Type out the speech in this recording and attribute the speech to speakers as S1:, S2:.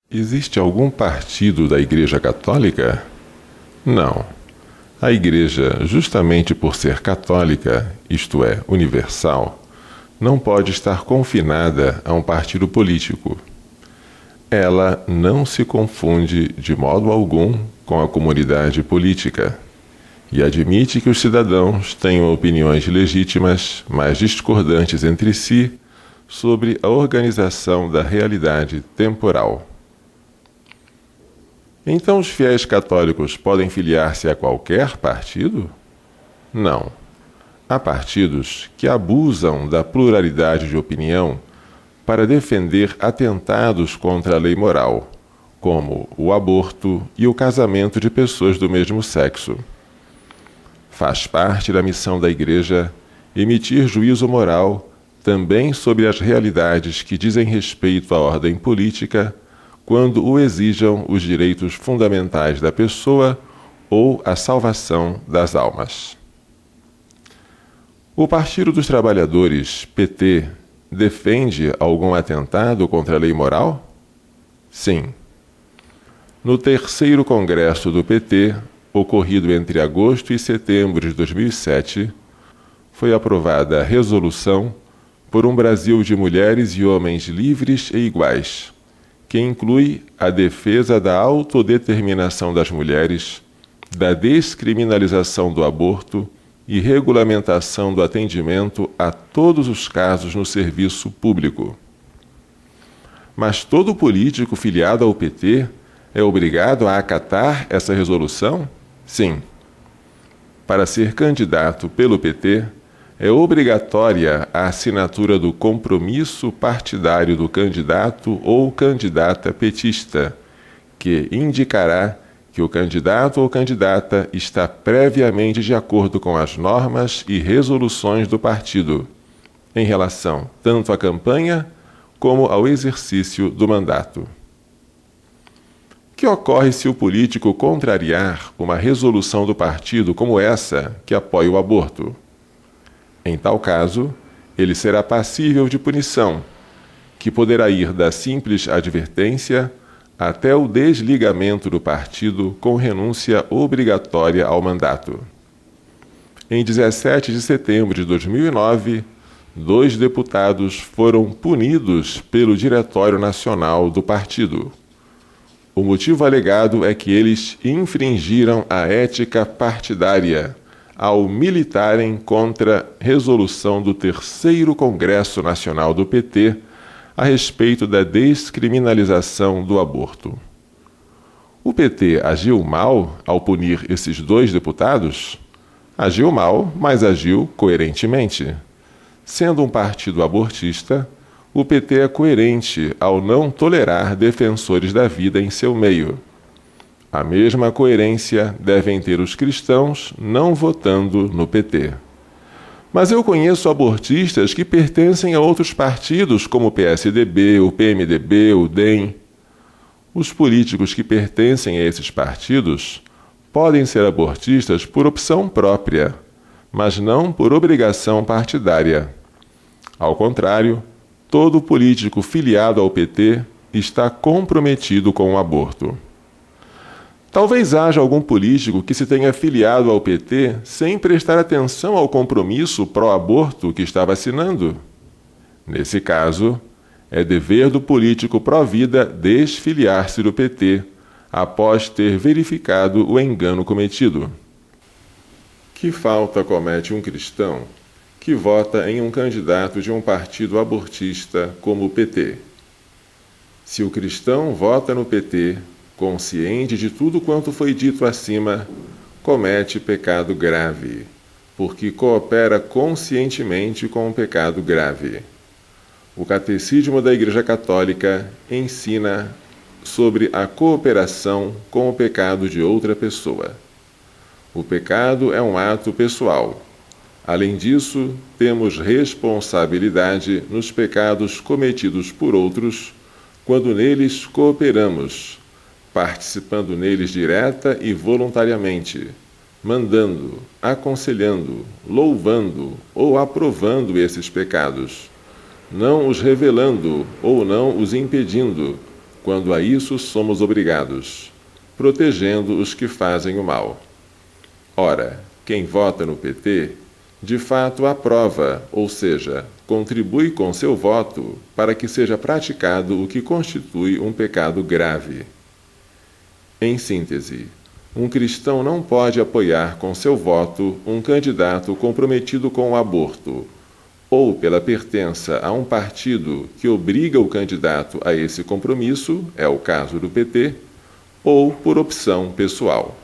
S1: Existe algum partido da Igreja Católica? Não. A Igreja, justamente por ser católica, isto é, universal, não pode estar confinada a um partido político. Ela não se confunde de modo algum com a comunidade política e admite que os cidadãos tenham opiniões legítimas, mas discordantes entre si, sobre a organização da realidade temporal. Então os fiéis católicos podem filiar-se a qualquer partido? Não. Há partidos que abusam da pluralidade de opinião para defender atentados contra a lei moral, como o aborto e o casamento de pessoas do mesmo sexo. Faz parte da missão da Igreja emitir juízo moral também sobre as realidades que dizem respeito à ordem política, quando o exijam os direitos fundamentais da pessoa ou a salvação das almas. O Partido dos Trabalhadores, PT, defende algum atentado contra a lei moral? Sim. No terceiro congresso do PT, ocorrido entre agosto e setembro de 2007, foi aprovada a resolução por um Brasil de mulheres e homens livres e iguais, que inclui a defesa da autodeterminação das mulheres, da descriminalização do aborto e regulamentação do atendimento a todos os casos no serviço público. Mas todo político filiado ao PT é obrigado a acatar essa resolução? Sim. Para ser candidato pelo PT, é obrigatória a assinatura do compromisso partidário do candidato ou candidata petista, que indicará que o candidato ou candidata está previamente de acordo com as normas e resoluções do partido, em relação tanto à campanha como ao exercício do mandato. O que ocorre se o político contrariar uma resolução do partido como essa, que apoia o aborto? Em tal caso, ele será passível de punição, que poderá ir da simples advertência até o desligamento do partido com renúncia obrigatória ao mandato. Em 17 de setembro de 2009, 2 deputados foram punidos pelo Diretório Nacional do partido. O motivo alegado é que eles infringiram a ética partidária ao militarem contra resolução do terceiro Congresso Nacional do PT a respeito da descriminalização do aborto. O PT agiu mal ao punir esses 2 deputados? Agiu mal, mas agiu coerentemente. Sendo um partido abortista, o PT é coerente ao não tolerar defensores da vida em seu meio. A mesma coerência devem ter os cristãos não votando no PT. Mas eu conheço abortistas que pertencem a outros partidos, como o PSDB, o PMDB, o DEM. Os políticos que pertencem a esses partidos podem ser abortistas por opção própria, mas não por obrigação partidária. Ao contrário, todo político filiado ao PT está comprometido com o aborto. Talvez haja algum político que se tenha filiado ao PT sem prestar atenção ao compromisso pró-aborto que estava assinando. Nesse caso, é dever do político pró-vida desfiliar-se do PT, após ter verificado o engano cometido. Que falta comete um cristão que vota em um candidato de um partido abortista como o PT? Se o cristão vota no PT, consciente de tudo quanto foi dito acima, comete pecado grave, porque coopera conscientemente com um pecado grave. O Catecismo da Igreja Católica ensina sobre a cooperação com o pecado de outra pessoa. O pecado é um ato pessoal. Além disso, temos responsabilidade nos pecados cometidos por outros, quando neles cooperamos, participando neles direta e voluntariamente, mandando, aconselhando, louvando ou aprovando esses pecados, não os revelando ou não os impedindo, quando a isso somos obrigados, protegendo os que fazem o mal. Ora, quem vota no PT, de fato aprova, ou seja, contribui com seu voto para que seja praticado o que constitui um pecado grave. Em síntese, um cristão não pode apoiar com seu voto um candidato comprometido com o aborto, ou pela pertença a um partido que obriga o candidato a esse compromisso, é o caso do PT, ou por opção pessoal.